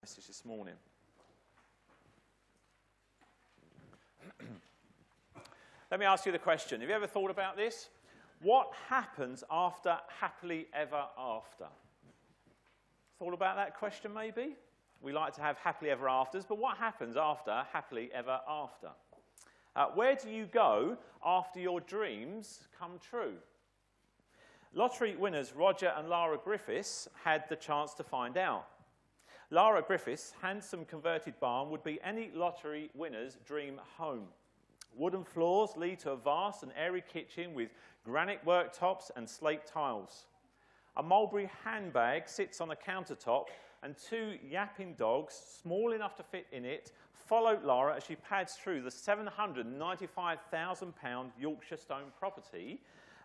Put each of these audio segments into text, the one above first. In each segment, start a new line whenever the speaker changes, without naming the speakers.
message this morning. Let me ask you the question. Have you ever thought about this? What happens after happily ever after? Thought about that question maybe? We like to have happily ever afters, but what happens after happily ever after? Where do you go after your dreams come true? Lottery winners Roger and Lara Griffiths had the chance to find out. Lara Griffiths' handsome converted barn would be any lottery winner's dream home. Wooden floors lead to a vast and airy kitchen with granite worktops and slate tiles. A mulberry handbag sits on a countertop, and two yapping dogs, small enough to fit in it, follow Lara as she pads through the £795,000 Yorkshire Stone property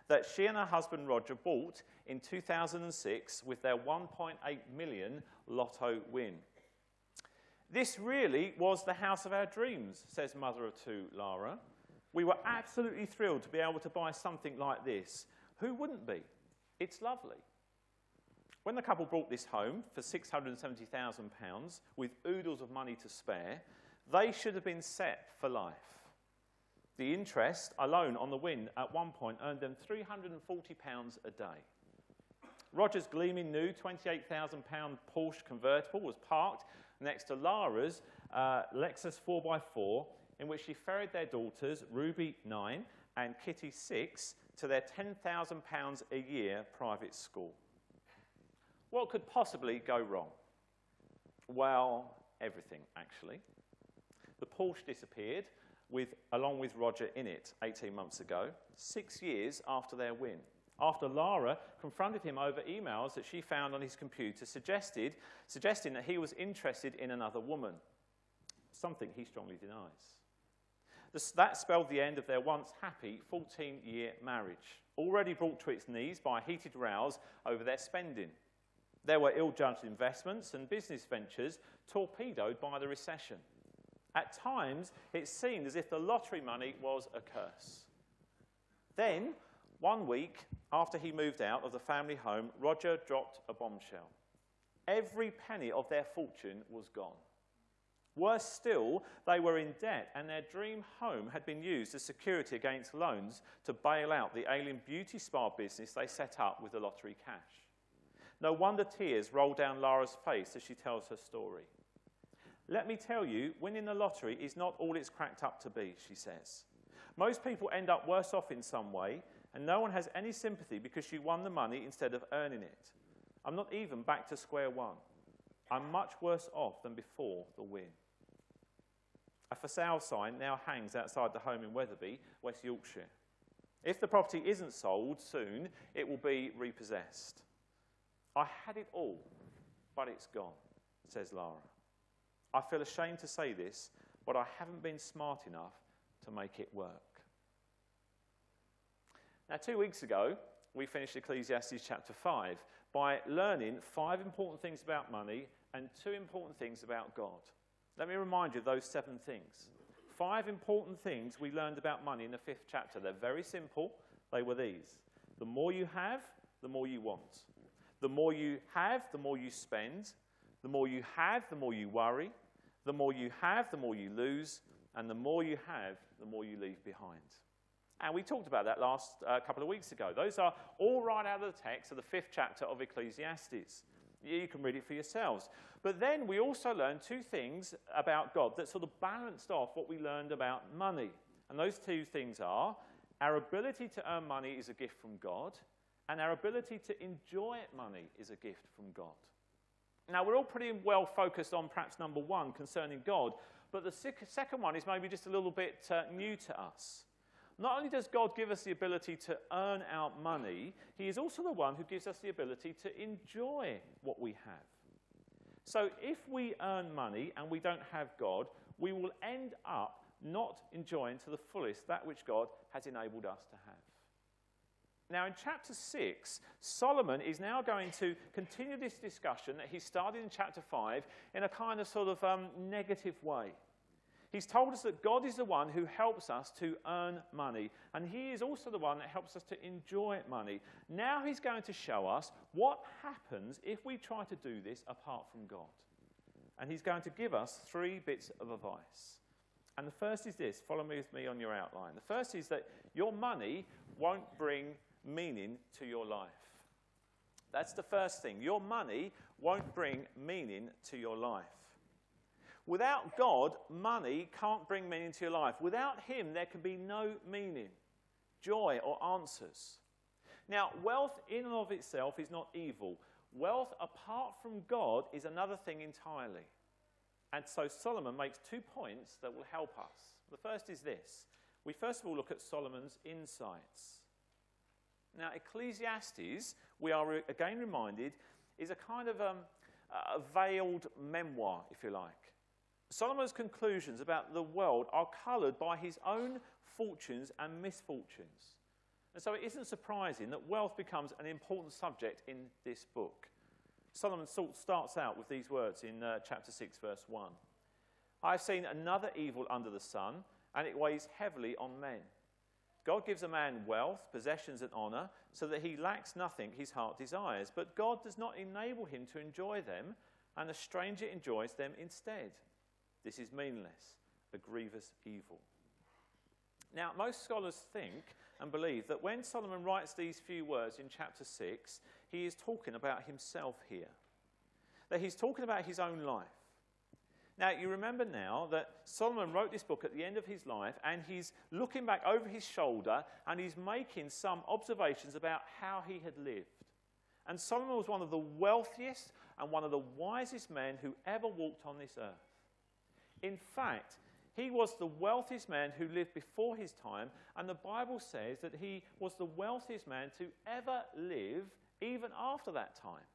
that she and her husband Roger bought in 2006 with their 1.8 million lotto win. This really was the house of our dreams, says mother of two Lara. We were absolutely thrilled to be able to buy something like this. Who wouldn't be? It's lovely. When the couple bought this home for £670,000 with oodles of money to spare, they should have been set for life. The interest alone on the win at one point earned them £340 a day. Roger's gleaming new £28,000 Porsche convertible was parked next to Lara's Lexus 4x4, in which she ferried their daughters, Ruby 9 and Kitty 6, to their £10,000 a year private school. What could possibly go wrong? Well, everything, actually. The Porsche disappeared, along with Roger in it 18 months ago, 6 years after their win, after Lara confronted him over emails that she found on his computer suggesting that he was interested in another woman, something he strongly denies. That spelled the end of their once happy 14-year marriage, already brought to its knees by heated rows over their spending. There were ill-judged investments and business ventures torpedoed by the recession. At times, it seemed as if the lottery money was a curse. Then, 1 week after he moved out of the family home, Roger dropped a bombshell. Every penny of their fortune was gone. Worse still, they were in debt, and their dream home had been used as security against loans to bail out the ailing beauty spa business they set up with the lottery cash. No wonder tears roll down Lara's face as she tells her story. Let me tell you, winning the lottery is not all it's cracked up to be, she says. Most people end up worse off in some way, and no one has any sympathy because you won the money instead of earning it. I'm not even back to square one. I'm much worse off than before the win. A for sale sign now hangs outside the home in Wetherby, West Yorkshire. If the property isn't sold soon, it will be repossessed. I had it all, but it's gone, says Lara. I feel ashamed to say this, but I haven't been smart enough to make it work. Now, 2 weeks ago, we finished Ecclesiastes chapter 5 by learning 5 important things about money and 2 important things about God. Let me remind you of those 7 things. 5 important things we learned about money in the 5th chapter. They're very simple. They were these. The more you have, the more you want. The more you have, the more you spend. The more you have, the more you worry. The more you have, the more you lose. And the more you have, the more you leave behind. And we talked about that last couple of weeks ago. Those are all right out of the text of the 5th chapter of Ecclesiastes. You can read it for yourselves. But then we also learned 2 things about God that sort of balanced off what we learned about money. And those 2 things are our ability to earn money is a gift from God, and our ability to enjoy money is a gift from God. Now, we're all pretty well focused on perhaps number 1 concerning God, but the second one is maybe just a little bit new to us. Not only does God give us the ability to earn our money, he is also the one who gives us the ability to enjoy what we have. So if we earn money and we don't have God, we will end up not enjoying to the fullest that which God has enabled us to have. Now, in chapter 6, Solomon is now going to continue this discussion that he started in chapter 5 in a kind of sort of negative way. He's told us that God is the one who helps us to earn money, and he is also the one that helps us to enjoy money. Now he's going to show us what happens if we try to do this apart from God. And he's going to give us 3 bits of advice. And the first is this. Follow me with me on your outline. The first is that your money won't bring meaning to your life. That's the first thing. Your money won't bring meaning to your life. Without God, money can't bring meaning to your life. Without him, there can be no meaning, joy, or answers. Now, wealth in and of itself is not evil. Wealth apart from God is another thing entirely. And so Solomon makes 2 points that will help us. The first is this. We first of all look at Solomon's insights. Now, Ecclesiastes, we are again reminded, is a kind of a veiled memoir, if you like. Solomon's conclusions about the world are coloured by his own fortunes and misfortunes. And so it isn't surprising that wealth becomes an important subject in this book. Solomon starts out with these words in chapter 6, verse 1. I have seen another evil under the sun, and it weighs heavily on men. God gives a man wealth, possessions, and honour, so that he lacks nothing his heart desires. But God does not enable him to enjoy them, and a stranger enjoys them instead. This is meaningless, a grievous evil. Now, most scholars think and believe that when Solomon writes these few words in chapter 6, he is talking about himself here. That he's talking about his own life. Now, you remember now that Solomon wrote this book at the end of his life, and he's looking back over his shoulder, and he's making some observations about how he had lived. And Solomon was one of the wealthiest and one of the wisest men who ever walked on this earth. In fact, he was the wealthiest man who lived before his time, and the Bible says that he was the wealthiest man to ever live even after that time.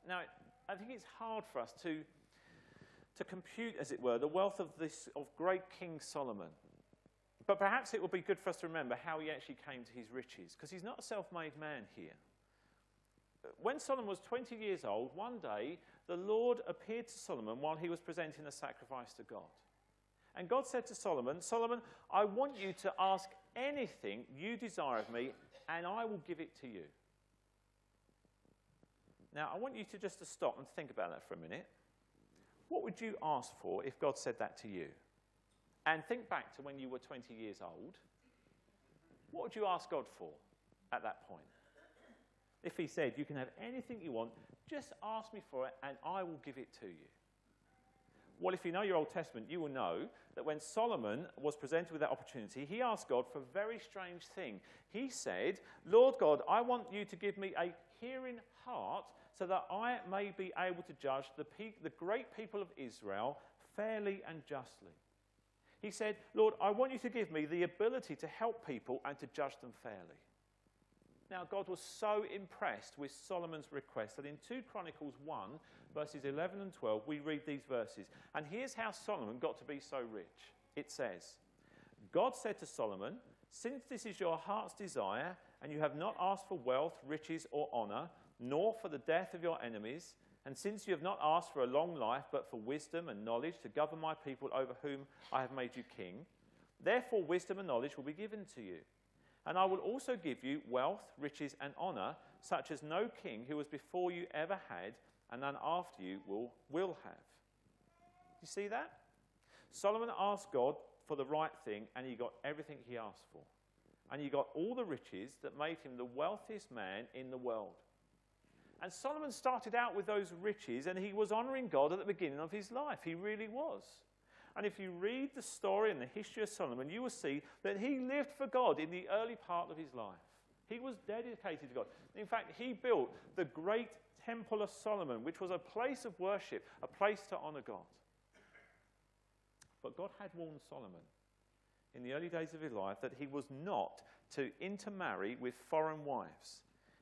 Now, I think it's hard for us to compute, as it were, the wealth of great King Solomon. But perhaps it would be good for us to remember how he actually came to his riches, because he's not a self-made man here. When Solomon was 20 years old, one day the Lord appeared to Solomon while he was presenting a sacrifice to God. And God said to Solomon, Solomon, I want you to ask anything you desire of me, and I will give it to you. Now, I want you to stop and think about that for a minute. What would you ask for if God said that to you? And think back to when you were 20 years old. What would you ask God for at that point? If he said, you can have anything you want, just ask me for it and I will give it to you. Well, if you know your Old Testament, you will know that when Solomon was presented with that opportunity, he asked God for a very strange thing. He said, Lord God, I want you to give me a hearing heart so that I may be able to judge the great people of Israel fairly and justly. He said, Lord, I want you to give me the ability to help people and to judge them fairly. Now, God was so impressed with Solomon's request that in 2 Chronicles 1, verses 11 and 12, we read these verses. And here's how Solomon got to be so rich. It says, God said to Solomon, since this is your heart's desire, and you have not asked for wealth, riches, or honour, nor for the death of your enemies, and since you have not asked for a long life, but for wisdom and knowledge to govern my people over whom I have made you king, therefore wisdom and knowledge will be given to you. And I will also give you wealth, riches, and honour, such as no king who was before you ever had, and none after you will have. You see that? Solomon asked God for the right thing, and he got everything he asked for. And he got all the riches that made him the wealthiest man in the world. And Solomon started out with those riches, and he was honouring God at the beginning of his life. He really was. And if you read the story and the history of Solomon, you will see that he lived for God in the early part of his life. He was dedicated to God. In fact, he built the great Temple of Solomon, which was a place of worship, a place to honour God. But God had warned Solomon in the early days of his life that he was not to intermarry with foreign wives.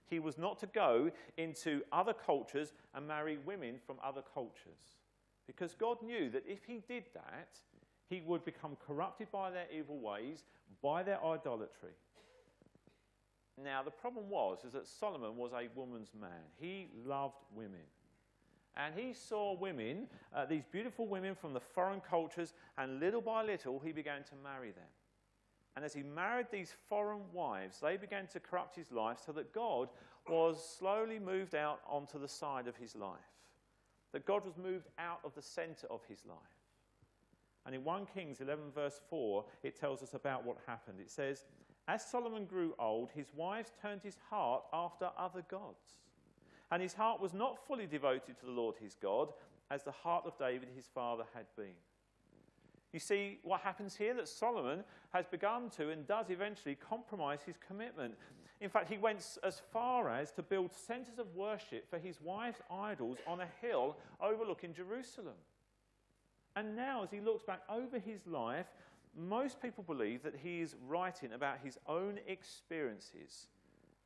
He was not to go into other cultures and marry women from other cultures. Because God knew that if he did that, he would become corrupted by their evil ways, by their idolatry. Now, the problem is that Solomon was a woman's man. He loved women. And he saw women, these beautiful women from the foreign cultures, and little by little he began to marry them. And as he married these foreign wives, they began to corrupt his life so that God was slowly moved out onto the side of his life. that God was moved out of the centre of his life. And in 1 Kings 11 verse 4, it tells us about what happened. It says, as Solomon grew old, his wives turned his heart after other gods. And his heart was not fully devoted to the Lord his God, as the heart of David his father had been. You see what happens here? That Solomon has begun to and does eventually compromise his commitment. In fact, he went as far as to build centres of worship for his wife's idols on a hill overlooking Jerusalem. And now, as he looks back over his life, most people believe that he is writing about his own experiences,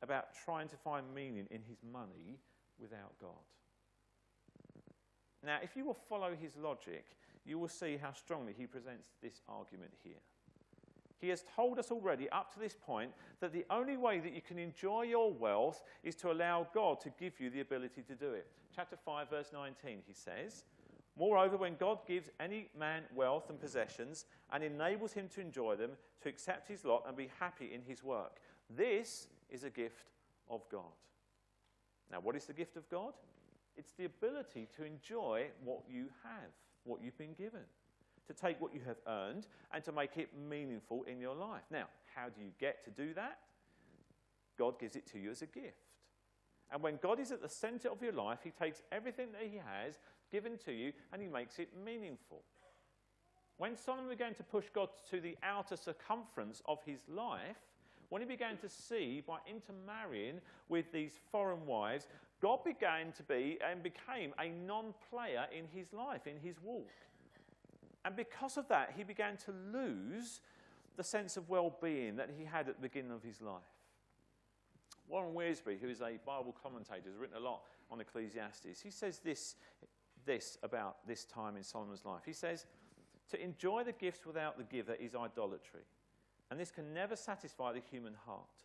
about trying to find meaning in his money without God. Now, if you will follow his logic, you will see how strongly he presents this argument here. He has told us already up to this point that the only way that you can enjoy your wealth is to allow God to give you the ability to do it. Chapter 5, verse 19, he says, moreover, when God gives any man wealth and possessions and enables him to enjoy them, to accept his lot and be happy in his work, this is a gift of God. Now, what is the gift of God? It's the ability to enjoy what you have, what you've been given, to take what you have earned and to make it meaningful in your life. Now, how do you get to do that? God gives it to you as a gift. And when God is at the centre of your life, he takes everything that he has given to you and he makes it meaningful. When Solomon began to push God to the outer circumference of his life, when he began to see by intermarrying with these foreign wives, God began to be and became a non-player in his life, in his walk. And because of that, he began to lose the sense of well-being that he had at the beginning of his life. Warren Wiersbe, who is a Bible commentator, has written a lot on Ecclesiastes. He says this about this time in Solomon's life. He says, to enjoy the gifts without the giver is idolatry. And this can never satisfy the human heart.